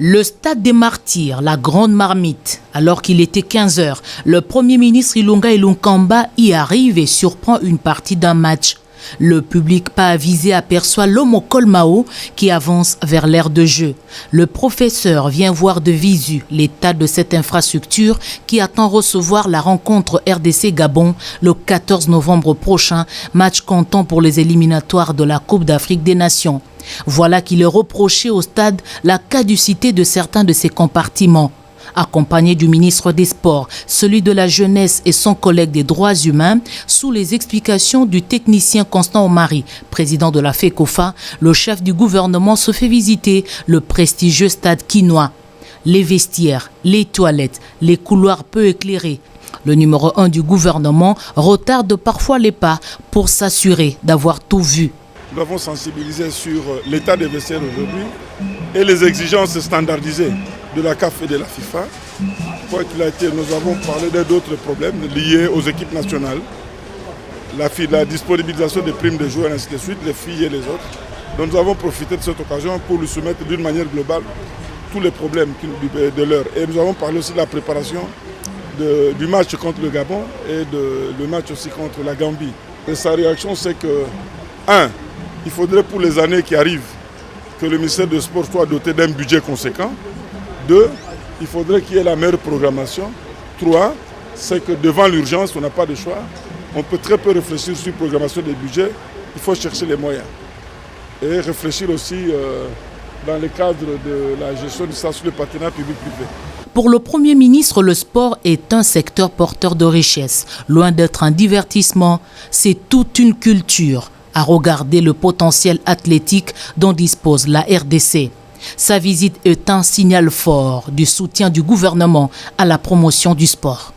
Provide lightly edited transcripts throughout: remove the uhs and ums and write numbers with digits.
Le stade des Martyrs, la grande marmite. Alors qu'il était 15 h, le Premier ministre Ilunga Ilunkamba y arrive et surprend une partie d'un match. Le public pas avisé aperçoit l'homme au col Mao qui avance vers l'aire de jeu. Le professeur vient voir de visu l'état de cette infrastructure qui attend recevoir la rencontre RDC-Gabon le 14 novembre prochain, match comptant pour les éliminatoires de la Coupe d'Afrique des Nations. Voilà qu'il est reproché au stade la caducité de certains de ses compartiments. Accompagné du ministre des Sports, celui de la Jeunesse et son collègue des Droits humains, sous les explications du technicien Constant Omari, président de la FECOFA, le chef du gouvernement se fait visiter le prestigieux stade quinois. Les vestiaires, les toilettes, les couloirs peu éclairés. Le numéro 1 du gouvernement retarde parfois les pas pour s'assurer d'avoir tout vu. Nous avons sensibilisé sur l'état des vestiaires aujourd'hui et les exigences standardisées de la CAF et de la FIFA. Nous avons parlé d'autres problèmes liés aux équipes nationales, la disponibilisation des primes de joueurs, ainsi de suite, les filles et les autres. Donc nous avons profité de cette occasion pour lui soumettre d'une manière globale tous les problèmes de l'heure. Et nous avons parlé aussi de la préparation du match contre le Gabon et le match aussi contre la Gambie. Et sa réaction, c'est que, 1, il faudrait pour les années qui arrivent que le ministère des Sports soit doté d'un budget conséquent. 2, il faudrait qu'il y ait la meilleure programmation. 3, c'est que devant l'urgence, on n'a pas de choix. On peut très peu réfléchir sur la programmation des budgets. Il faut chercher les moyens. Et réfléchir aussi dans le cadre de la gestion du statut de partenariat public-privé. Pour le Premier ministre, le sport est un secteur porteur de richesse. Loin d'être un divertissement, c'est toute une culture à regarder le potentiel athlétique dont dispose la RDC. Sa visite est un signal fort du soutien du gouvernement à la promotion du sport.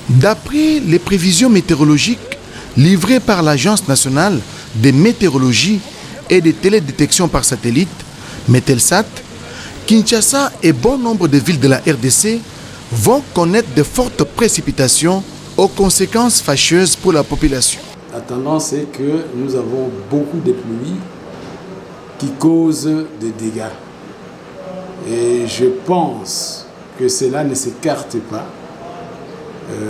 D'après les prévisions météorologiques livrées par l'Agence nationale des météorologies et des télédétections par satellite, Metelsat, Kinshasa et bon nombre de villes de la RDC vont connaître de fortes précipitations aux conséquences fâcheuses pour la population. La tendance est que nous avons beaucoup de pluies qui causent des dégâts. Et je pense que cela ne s'écarte pas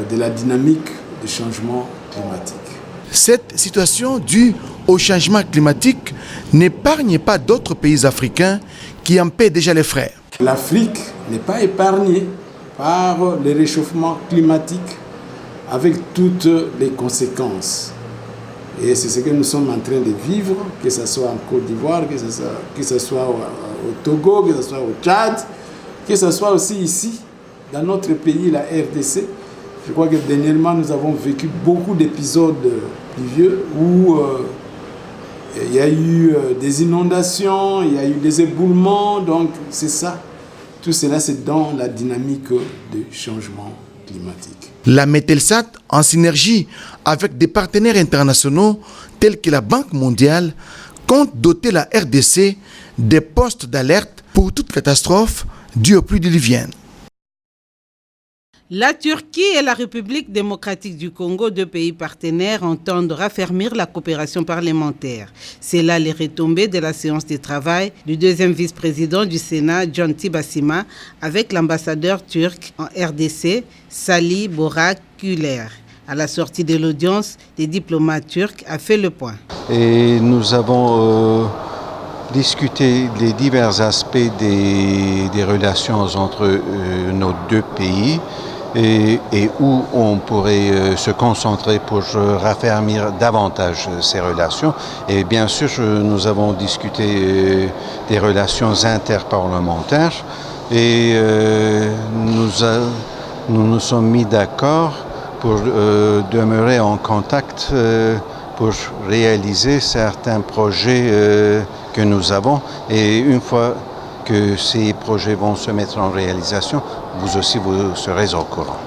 de la dynamique du changement climatique. Cette situation due au changement climatique n'épargne pas d'autres pays africains qui en paient déjà les frais. L'Afrique n'est pas épargnée par le réchauffement climatique avec toutes les conséquences. Et c'est ce que nous sommes en train de vivre, que ce soit en Côte d'Ivoire, que ce soit au Togo, que ce soit au Tchad, que ce soit aussi ici, dans notre pays, la RDC. Je crois que dernièrement, nous avons vécu beaucoup d'épisodes pluvieux où il y a eu des inondations, il y a eu des éboulements. Donc c'est ça. Tout cela, c'est dans la dynamique du changement climatique. La Metelsat, en synergie avec des partenaires internationaux tels que la Banque mondiale, compte doter la RDC des postes d'alerte pour toute catastrophe due aux pluies diluviennes. La Turquie et la République démocratique du Congo, deux pays partenaires, entendent raffermir la coopération parlementaire. C'est là les retombées de la séance de travail du deuxième vice-président du Sénat, John Tibassima, avec l'ambassadeur turc en RDC, Salih Borak Güler. À la sortie de l'audience, les diplomates turcs ont fait le point. Et nous avons discuté des divers aspects des relations entre nos deux pays. Et où on pourrait se concentrer pour raffermir davantage ces relations. Et bien sûr, nous avons discuté des relations interparlementaires et nous nous sommes mis d'accord pour demeurer en contact pour réaliser certains projets que nous avons. Et une fois que ces projets vont se mettre en réalisation, vous aussi vous serez au courant.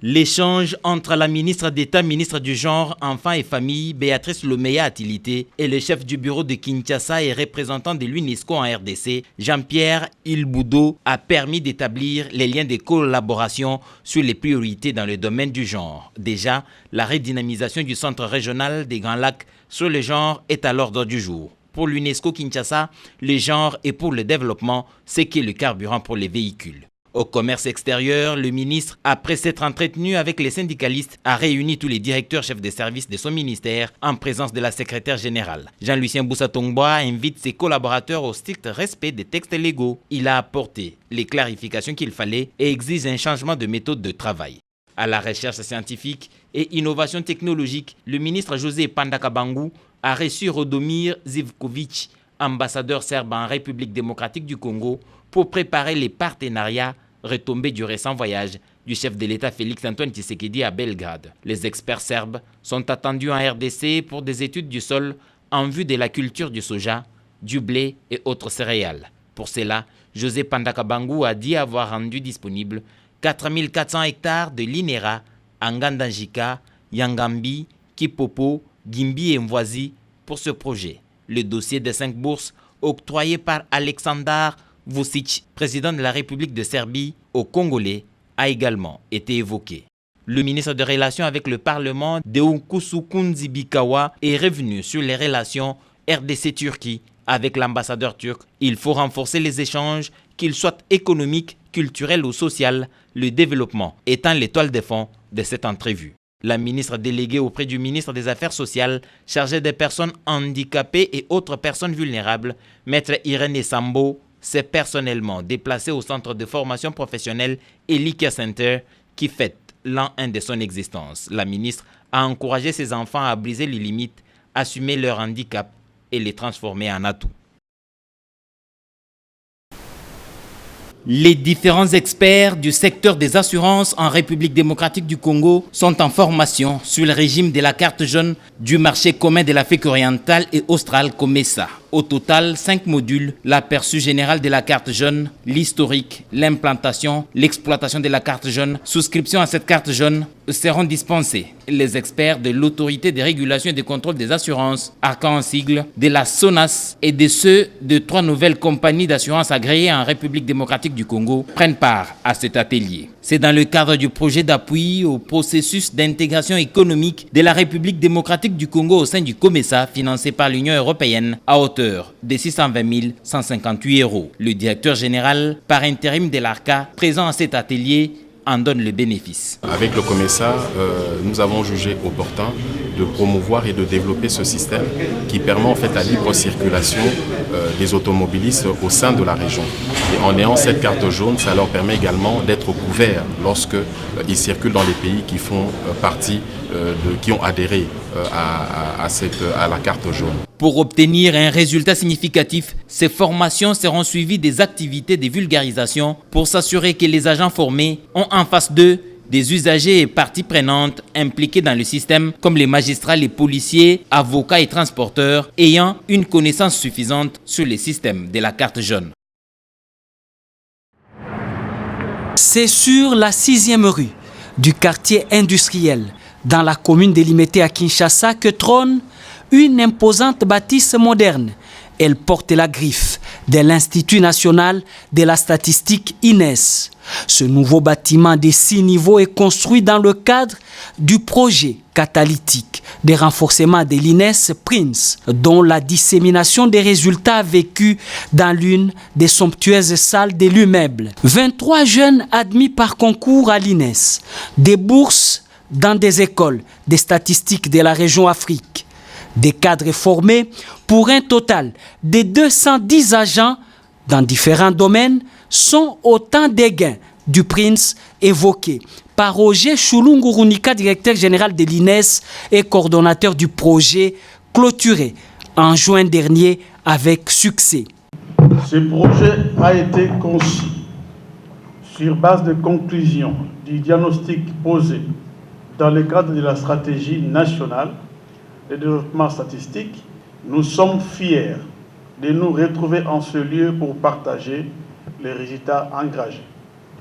L'échange entre la ministre d'État, ministre du Genre, Enfants et Familles, Béatrice Lomeya Atilité, et le chef du bureau de Kinshasa et représentant de l'UNESCO en RDC, Jean-Pierre Ilboudo, a permis d'établir les liens de collaboration sur les priorités dans le domaine du genre. Déjà, la redynamisation du centre régional des Grands Lacs sur le genre est à l'ordre du jour. Pour l'UNESCO Kinshasa, le genre et pour le développement, c'est qui est le carburant pour les véhicules. Au commerce extérieur, le ministre, après s'être entretenu avec les syndicalistes, a réuni tous les directeurs chefs de service de son ministère en présence de la secrétaire générale. Jean-Lucien Boussa-Tongboa invite ses collaborateurs au strict respect des textes légaux. Il a apporté les clarifications qu'il fallait et exige un changement de méthode de travail. À la recherche scientifique et innovation technologique, le ministre José Pandakabangu a reçu Rodomir Zivkovic, ambassadeur serbe en République démocratique du Congo, pour préparer les partenariats retombés du récent voyage du chef de l'État Félix-Antoine Tshisekedi à Belgrade. Les experts serbes sont attendus en RDC pour des études du sol en vue de la culture du soja, du blé et autres céréales. Pour cela, José Pandakabangu a dit avoir rendu disponible 4400 hectares de l'INERA à Ngandanjika, Yangambi, Kipopo, Gimbi et Mvoisi pour ce projet. Le dossier des 5 bourses octroyées par Aleksandar Vučić, président de la République de Serbie, aux Congolais, a également été évoqué. Le ministre de Relations avec le Parlement, Deunkusu Kunzibikawa, est revenu sur les relations RDC-Turquie avec l'ambassadeur turc. Il faut renforcer les échanges, qu'ils soient économiques, culturels ou sociaux, le développement étant l'étoile de fond de cette entrevue. La ministre déléguée auprès du ministre des Affaires sociales, chargée des personnes handicapées et autres personnes vulnérables, Maître Irène Sambo, s'est personnellement déplacée au centre de formation professionnelle Elika Center qui fête l'an 1 de son existence. La ministre a encouragé ses enfants à briser les limites, assumer leur handicap et les transformer en atouts. Les différents experts du secteur des assurances en République démocratique du Congo sont en formation sur le régime de la carte jaune du marché commun de l'Afrique orientale et australe COMESA. Au total, 5 modules, l'aperçu général de la carte jaune, l'historique, l'implantation, l'exploitation de la carte jaune, souscription à cette carte jaune seront dispensés. Les experts de l'autorité de régulation et de contrôle des assurances, ARCA en sigle, de la SONAS et de ceux de 3 nouvelles compagnies d'assurance agréées en République démocratique du Congo prennent part à cet atelier. C'est dans le cadre du projet d'appui au processus d'intégration économique de la République démocratique du Congo au sein du COMESA, financé par l'Union européenne à hauteur de 620 158 €. Le directeur général par intérim de l'ARCA, présent à cet atelier, en donne le bénéfice. Avec le COMESA, nous avons jugé opportun de promouvoir et de développer ce système qui permet en fait la libre circulation des automobilistes au sein de la région. Et en ayant cette carte jaune, ça leur permet également d'être couverts lorsqu'ils circulent dans les pays qui font partie, qui ont adhéré à la carte jaune. Pour obtenir un résultat significatif, ces formations seront suivies des activités de vulgarisation pour s'assurer que les agents formés ont en face d'eux des usagers et parties prenantes impliqués dans le système comme les magistrats, les policiers, avocats et transporteurs ayant une connaissance suffisante sur les systèmes de la carte jaune. C'est sur la 6e rue du quartier industriel dans la commune délimitée à Kinshasa que trône une imposante bâtisse moderne. Elle porte la griffe de l'Institut national de la statistique INES. Ce nouveau bâtiment de 6 niveaux est construit dans le cadre du projet catalytique de renforcement de l'INES Prince, dont la dissémination des résultats a vécu dans l'une des somptueuses salles de l'immeuble. 23 jeunes admis par concours à l'INES, des bourses dans des écoles des statistiques de la région Afrique. Des cadres formés pour un total de 210 agents dans différents domaines sont autant des gains du Prince évoqués par Roger Choulungurunika, directeur général de l'INES et coordonnateur du projet clôturé en juin dernier avec succès. Ce projet a été conçu sur base de conclusions du diagnostic posé dans le cadre de la stratégie nationale de développement statistique. Nous sommes fiers de nous retrouver en ce lieu pour partager les résultats engagés.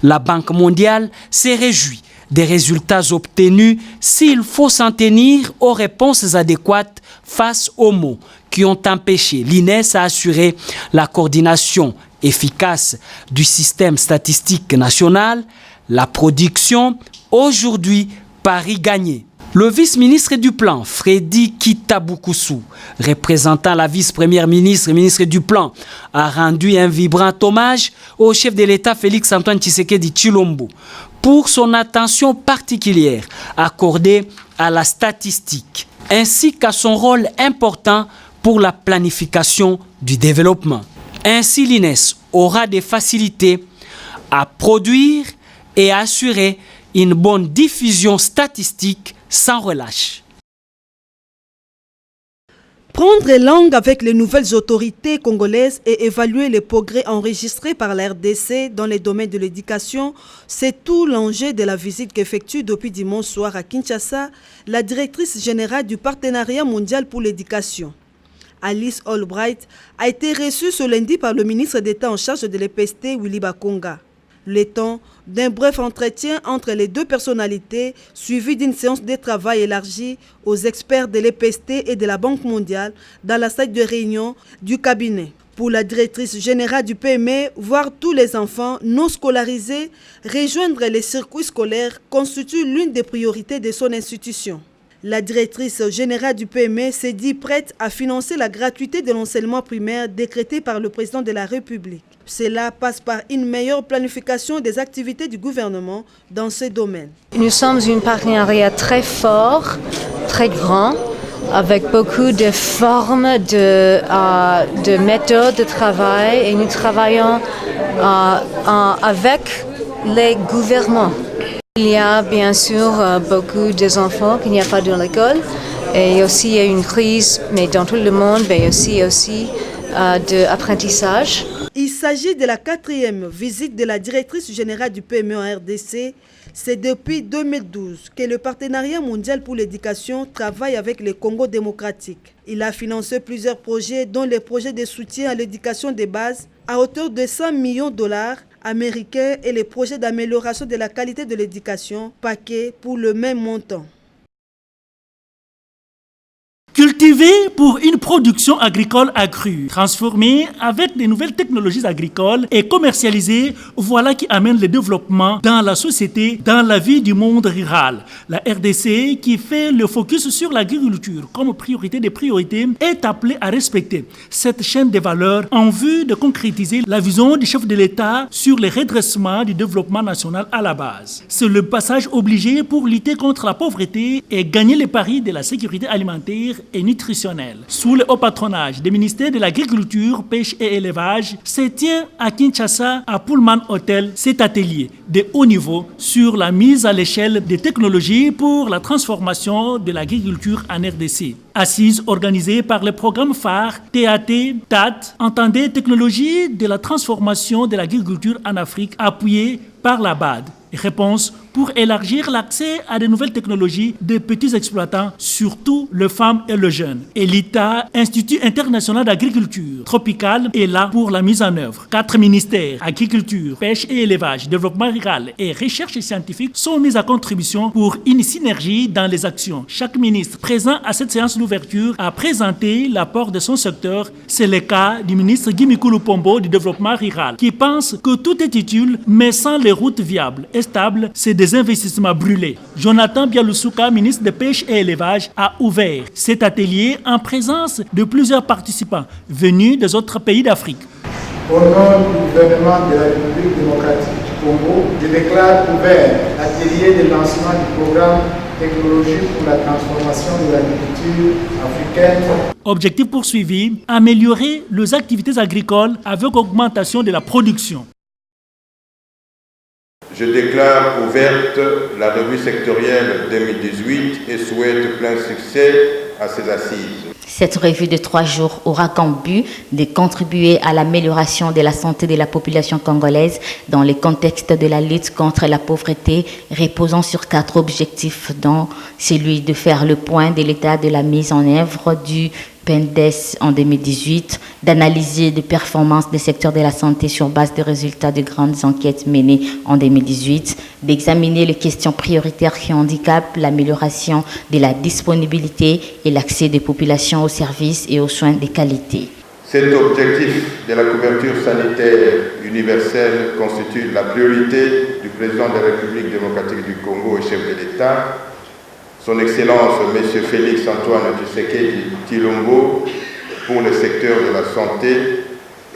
La Banque mondiale s'est réjouie des résultats obtenus s'il faut s'en tenir aux réponses adéquates face aux maux qui ont empêché l'INES à assurer la coordination efficace du système statistique national, la production, aujourd'hui, pari gagné. Le vice-ministre du Plan, Freddy Kitaboukousou, représentant la vice-première ministre et ministre du Plan, a rendu un vibrant hommage au chef de l'État Félix-Antoine Tshisekedi Tshilombo pour son attention particulière accordée à la statistique, ainsi qu'à son rôle important pour la planification du développement. Ainsi, l'INES aura des facilités à produire et à assurer une bonne diffusion statistique sans relâche. Prendre langue avec les nouvelles autorités congolaises et évaluer les progrès enregistrés par la RDC dans les domaines de l'éducation, c'est tout l'enjeu de la visite qu'effectue depuis dimanche soir à Kinshasa la directrice générale du Partenariat mondial pour l'éducation. Alice Albright a été reçue ce lundi par le ministre d'État en charge de l'EPST, Willy Bakonga. Le temps d'un bref entretien entre les deux personnalités, suivi d'une séance de travail élargie aux experts de l'EPST et de la Banque mondiale dans la salle de réunion du cabinet. Pour la directrice générale du PME, voir tous les enfants non scolarisés rejoindre les circuits scolaires constitue l'une des priorités de son institution. La directrice générale du PME s'est dit prête à financer la gratuité de l'enseignement primaire décrétée par le président de la République. Cela passe par une meilleure planification des activités du gouvernement dans ce domaine. Nous sommes un partenariat très fort, très grand, avec beaucoup de formes de méthodes de travail et nous travaillons avec les gouvernements. Il y a bien sûr beaucoup d'enfants qu'il n'y a pas dans l'école et aussi il y a une crise, mais dans tout le monde, mais aussi d'apprentissage. Il s'agit de la 4e visite de la directrice générale du PME en RDC. C'est depuis 2012 que le Partenariat mondial pour l'éducation travaille avec le Congo démocratique. Il a financé plusieurs projets, dont les projets de soutien à l'éducation de base à hauteur de 100 millions de dollars américains et les projets d'amélioration de la qualité de l'éducation, paquets pour le même montant. Cultiver pour une production agricole accrue, transformer avec des nouvelles technologies agricoles et commercialiser, voilà qui amène le développement dans la société, dans la vie du monde rural. La RDC, qui fait le focus sur l'agriculture comme priorité des priorités, est appelée à respecter cette chaîne de valeur en vue de concrétiser la vision du chef de l'État sur le redressement du développement national à la base. C'est le passage obligé pour lutter contre la pauvreté et gagner les paris de la sécurité alimentaire et nutritionnelle. Sous le haut patronage du ministère de l'Agriculture, Pêche et Élevage, se tient à Kinshasa, à Pullman Hotel, cet atelier de haut niveau sur la mise à l'échelle des technologies pour la transformation de l'agriculture en RDC. Assise organisée par le programme phare TAT, entendez technologie de la transformation de l'agriculture en Afrique, appuyée par la BAD. Réponse pour élargir l'accès à de nouvelles technologies des petits exploitants, surtout les femmes et les jeunes. Et l'ITA, Institut international d'agriculture tropicale, est là pour la mise en œuvre. 4 ministères, agriculture, pêche et élevage, développement rural et recherche scientifique sont mis à contribution pour une synergie dans les actions. Chaque ministre présent à cette séance d'ouverture a présenté l'apport de son secteur. C'est le cas du ministre Guy Mikulu Pombo du développement rural, qui pense que tout est utile, mais sans les routes viables et stables, c'est des investissements brûlés. Jonathan Bialoussouka, ministre de Pêche et Élevage, a ouvert cet atelier en présence de plusieurs participants venus des autres pays d'Afrique. Au nom du gouvernement de la République démocratique du Congo, je déclare ouvert l'atelier de lancement du programme Technologie pour la transformation de l'agriculture africaine. Objectif poursuivi, améliorer les activités agricoles avec augmentation de la production. Je déclare ouverte la revue sectorielle 2018 et souhaite plein succès à ces assises. Cette revue de 3 jours aura comme but de contribuer à l'amélioration de la santé de la population congolaise dans le contexte de la lutte contre la pauvreté, reposant sur 4 objectifs, dont celui de faire le point de l'état de la mise en œuvre du PENDES en 2018, d'analyser les performances des secteurs de la santé sur base des résultats de grandes enquêtes menées en 2018, d'examiner les questions prioritaires qui handicapent l'amélioration de la disponibilité et l'accès des populations aux services et aux soins de qualité. Cet objectif de la couverture sanitaire universelle constitue la priorité du président de la République démocratique du Congo et chef de l'État, son Excellence M. Félix Antoine Tshisekedi Tshilombo, pour le secteur de la santé,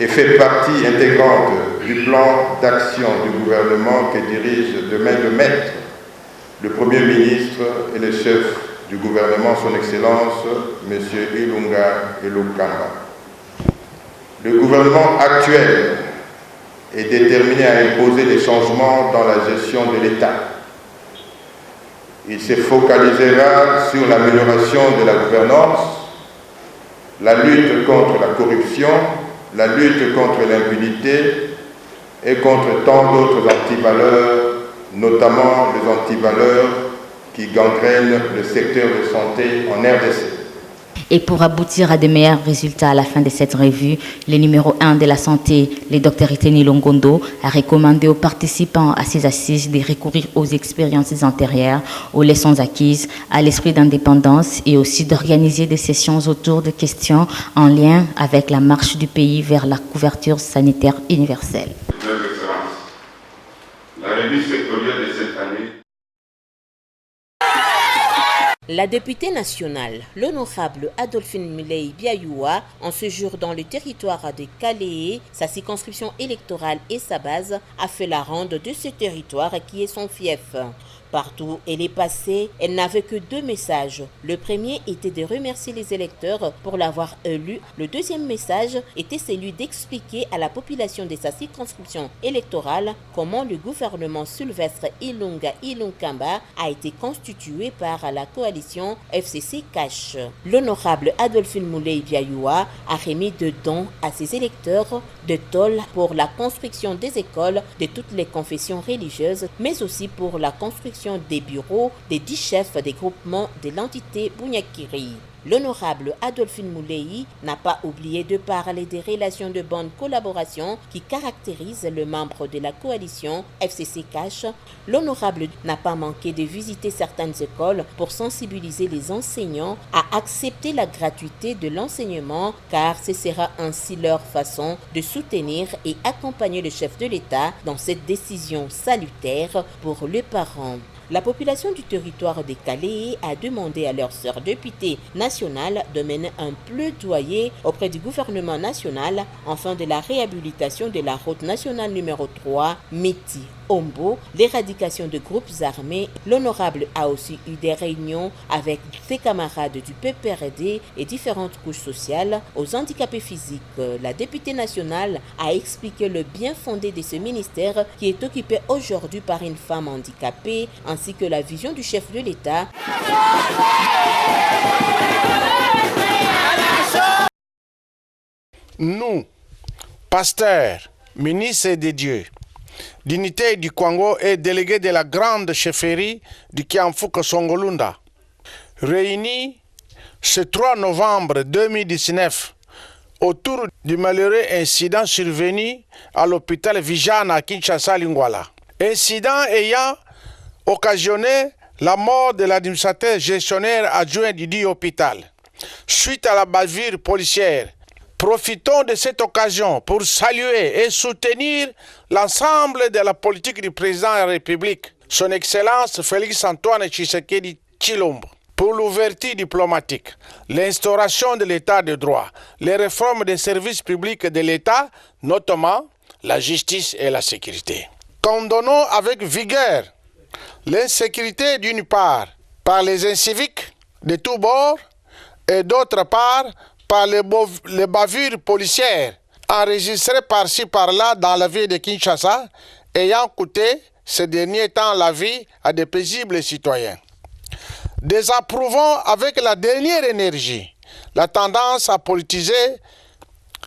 et fait partie intégrante du plan d'action du gouvernement que dirige de main de maître le Premier ministre et le chef du gouvernement, son Excellence M. Ilunga Ilukamba. Le gouvernement actuel est déterminé à imposer des changements dans la gestion de l'État. Il se focalisera sur l'amélioration de la gouvernance, la lutte contre la corruption, la lutte contre l'impunité et contre tant d'autres antivaleurs, notamment les antivaleurs qui gangrènent le secteur de santé en RDC. Et pour aboutir à de meilleurs résultats à la fin de cette revue, le numéro 1 de la santé, le Dr Eteni Longondo, a recommandé aux participants à ces assises de recourir aux expériences antérieures, aux leçons acquises, à l'esprit d'indépendance et aussi d'organiser des sessions autour de questions en lien avec la marche du pays vers la couverture sanitaire universelle. La revue sectorielle de cette année. La députée nationale, l'honorable Adolphine Mulei Biayoua, en séjour dans le territoire de Calais, sa circonscription électorale et sa base, a fait la ronde de ce territoire qui est son fief. Partout où elle est passée, elle n'avait que 2 messages. Le premier était de remercier les électeurs pour l'avoir élu. Le deuxième message était celui d'expliquer à la population de sa circonscription électorale comment le gouvernement Sylvestre Ilunga Ilunkamba a été constitué par la coalition FCC Cash. L'honorable Adolphine Mulei Biayoua a remis de dons à ses électeurs de tôles pour la construction des écoles de toutes les confessions religieuses, mais aussi pour la construction des bureaux des 10 chefs des groupements de l'entité Bunyakiri. L'honorable Adolphine Mulei n'a pas oublié de parler des relations de bonne collaboration qui caractérisent le membre de la coalition FCC Cash. L'honorable n'a pas manqué de visiter certaines écoles pour sensibiliser les enseignants à accepter la gratuité de l'enseignement, car ce sera ainsi leur façon de soutenir et accompagner le chef de l'État dans cette décision salutaire pour les parents. La population du territoire de Calais a demandé à leur sœur députée nationale de mener un plaidoyer auprès du gouvernement national en fin de la réhabilitation de la route nationale numéro 3, Miti-Ombo, l'éradication de groupes armés. L'honorable a aussi eu des réunions avec ses camarades du PPRD et différentes couches sociales aux handicapés physiques. La députée nationale a expliqué le bien fondé de ce ministère qui est occupé aujourd'hui par une femme handicapée, ainsi que la vision du chef de l'État. Nous, pasteurs, ministres de Dieu, dignité du Congo et délégués de la grande chefferie du Kiamfuko Songolunda, réunis ce 3 novembre 2019 autour du malheureux incident survenu à l'hôpital Vijana à Kinshasa-Lingwala. Incident ayant occasionné la mort de l'administrateur gestionnaire adjoint du dit hôpital. Suite à la bavure policière, profitons de cette occasion pour saluer et soutenir l'ensemble de la politique du président de la République, son Excellence Félix Antoine Tshisekedi Tshilombo, pour l'ouverture diplomatique, l'instauration de l'état de droit, les réformes des services publics de l'État, notamment la justice et la sécurité. Condamnons avec vigueur l'insécurité d'une part par les inciviques de tous bords et d'autre part par les bavures policières enregistrées par-ci par-là dans la ville de Kinshasa, ayant coûté ces derniers temps la vie à de paisibles citoyens. Désapprouvons avec la dernière énergie la tendance à politiser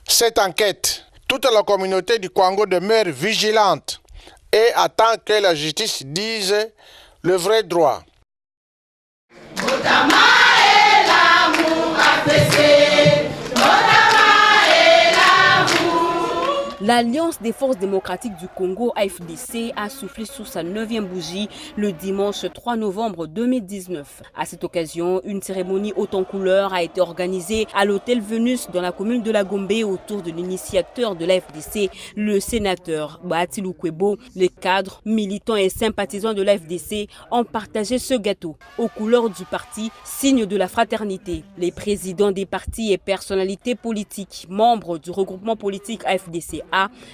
cette enquête. Toute la communauté du Congo demeure vigilante et attend que la justice dise le vrai droit. Otama et l'amour a cessé. L'Alliance des forces démocratiques du Congo, AFDC, a soufflé sur sa 9e bougie le dimanche 3 novembre 2019. À cette occasion, une cérémonie haute en couleurs a été organisée à l'hôtel Venus dans la commune de la Gombe autour de l'initiateur de l'AFDC, le sénateur Bahati Lukwebo. Les cadres, militants et sympathisants de l'AFDC ont partagé ce gâteau aux couleurs du parti, signe de la fraternité. Les présidents des partis et personnalités politiques, membres du regroupement politique AFDC,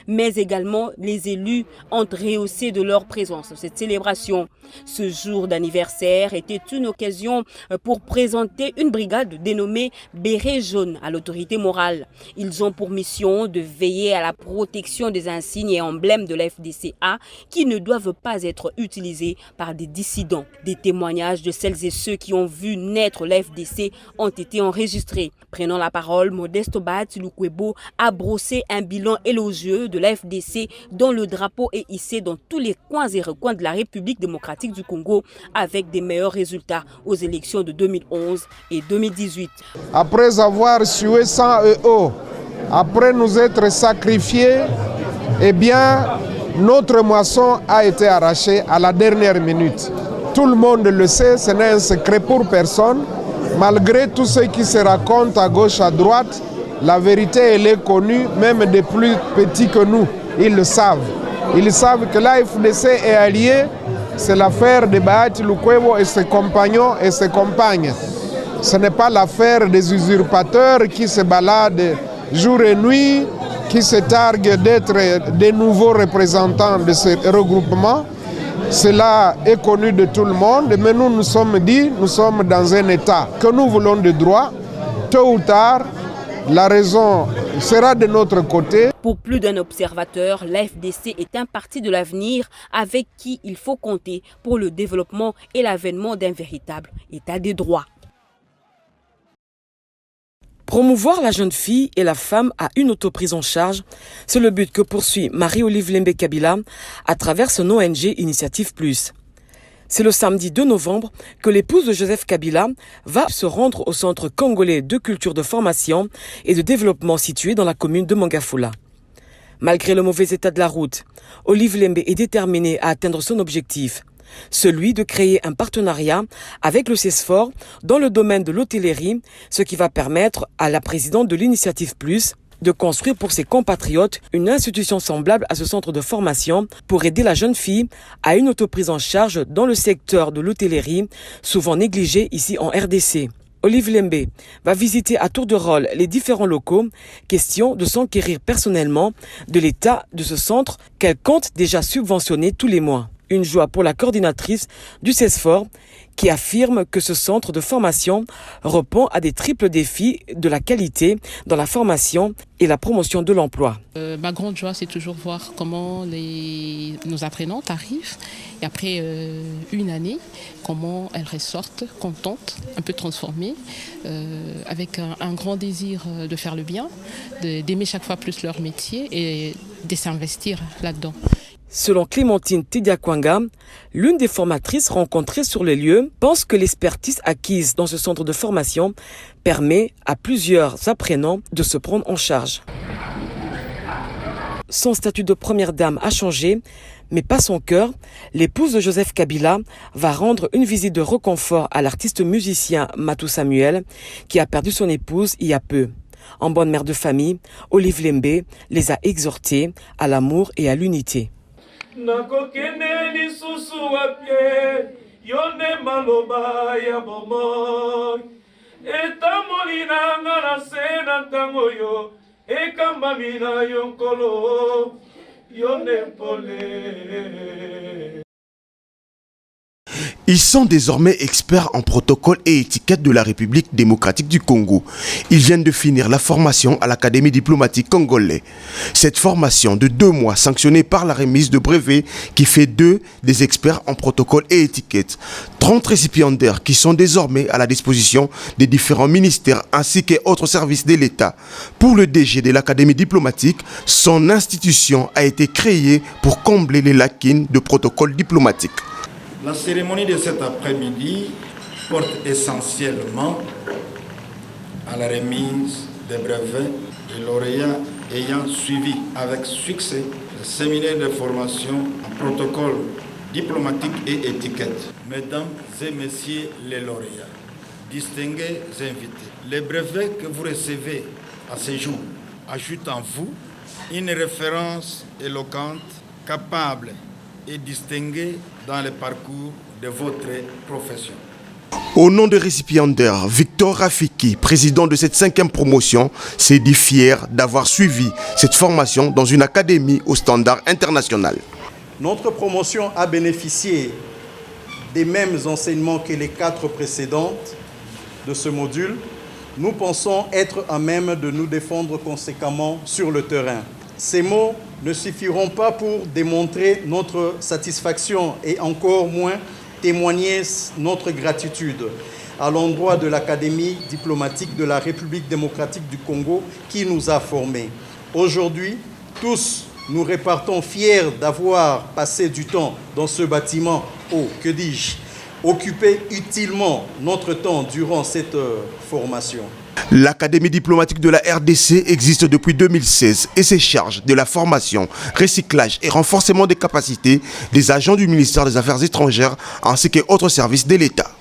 mais également les élus ont rehaussé de leur présence cette célébration. Ce jour d'anniversaire était une occasion pour présenter une brigade dénommée Béret Jaune à l'autorité morale. Ils ont pour mission de veiller à la protection des insignes et emblèmes de la FDCA qui ne doivent pas être utilisés par des dissidents. Des témoignages de celles et ceux qui ont vu naître la FDC ont été enregistrés. Prenant la parole, Modeste Bahati Lukwebo a brossé un bilan élogieux de la FDC dont le drapeau est hissé dans tous les coins et recoins de la République démocratique du Congo avec des meilleurs résultats aux élections de 2011 et 2018. Après avoir sué sang et eau, après nous être sacrifiés, eh bien, notre moisson a été arrachée à la dernière minute. Tout le monde le sait, ce n'est un secret pour personne. Malgré tout ce qui se raconte à gauche, à droite, la vérité, elle est connue, même des plus petits que nous. Ils le savent. Ils savent que l'AFDC est allié. C'est l'affaire de Bahati Lukwebo et ses compagnons et ses compagnes. Ce n'est pas l'affaire des usurpateurs qui se baladent jour et nuit, qui se targuent d'être des nouveaux représentants de ce regroupement. Cela est connu de tout le monde, mais nous sommes dit, nous sommes dans un état que nous voulons de droit. Tôt ou tard, la raison sera de notre côté. Pour plus d'un observateur, l'AFDC est un parti de l'avenir avec qui il faut compter pour le développement et l'avènement d'un véritable état des droits. Promouvoir la jeune fille et la femme à une autoprise en charge, c'est le but que poursuit Marie-Olive Lembe Kabila à travers son ONG Initiative Plus. C'est le samedi 2 novembre que l'épouse de Joseph Kabila va se rendre au Centre congolais de culture de formation et de développement situé dans la commune de Mangafula. Malgré le mauvais état de la route, Olive Lembe est déterminée à atteindre son objectif, celui de créer un partenariat avec le CESFOR dans le domaine de l'hôtellerie, ce qui va permettre à la présidente de l'Initiative Plus de construire pour ses compatriotes une institution semblable à ce centre de formation pour aider la jeune fille à une autoprise en charge dans le secteur de l'hôtellerie, souvent négligé ici en RDC. Olive Lembe va visiter à tour de rôle les différents locaux, question de s'enquérir personnellement de l'état de ce centre qu'elle compte déjà subventionner tous les mois. Une joie pour la coordinatrice du CESFOR qui affirme que ce centre de formation répond à des triples défis de la qualité dans la formation et la promotion de l'emploi. Ma grande joie, c'est toujours voir comment nos apprenantes arrivent et après une année, comment elles ressortent contentes, un peu transformées, avec un grand désir de faire le bien, d'aimer chaque fois plus leur métier et de s'investir là-dedans. Selon Clémentine Tidiakwanga, l'une des formatrices rencontrées sur les lieux pense que l'expertise acquise dans ce centre de formation permet à plusieurs apprenants de se prendre en charge. Son statut de première dame a changé, mais pas son cœur. L'épouse de Joseph Kabila va rendre une visite de réconfort à l'artiste musicien Matou Samuel, qui a perdu son épouse il y a peu. En bonne mère de famille, Olive Lembe les a exhortés à l'amour et à l'unité. nakokende lisusu wapie yone maloba ya bomoi etamoli nanga na se na ntango yo ekambami na yo nkolo yone pole. Ils sont désormais experts en protocole et étiquette de la République démocratique du Congo. Ils viennent de finir la formation à l'Académie diplomatique congolais. Cette formation de 2 mois sanctionnée par la remise de brevet qui fait d'eux des experts en protocole et étiquette. 30 récipiendaires qui sont désormais à la disposition des différents ministères ainsi qu'autres services de l'État. Pour le DG de l'Académie diplomatique, son institution a été créée pour combler les lacunes de protocole diplomatique. La cérémonie de cet après-midi porte essentiellement à la remise des brevets des lauréats ayant suivi avec succès le séminaire de formation en protocole diplomatique et étiquette. Mesdames et messieurs les lauréats, distingués invités, les brevets que vous recevez à ce jour ajoutent en vous une référence éloquente, capable et distinguée dans le parcours de votre profession. Au nom des récipiendaires, Victor Rafiki, président de cette 5e promotion, s'est dit fier d'avoir suivi cette formation dans une académie au standard international. Notre promotion a bénéficié des mêmes enseignements que les 4 précédentes de ce module. Nous pensons être à même de nous défendre conséquemment sur le terrain. Ces mots ne suffiront pas pour démontrer notre satisfaction et encore moins témoigner notre gratitude à l'endroit de l'Académie diplomatique de la République démocratique du Congo qui nous a formés. Aujourd'hui, tous nous repartons fiers d'avoir passé du temps dans ce bâtiment, occupé utilement notre temps durant cette formation. L'Académie diplomatique de la RDC existe depuis 2016 et se charge de la formation, recyclage et renforcement des capacités des agents du ministère des Affaires étrangères ainsi que autres services de l'État.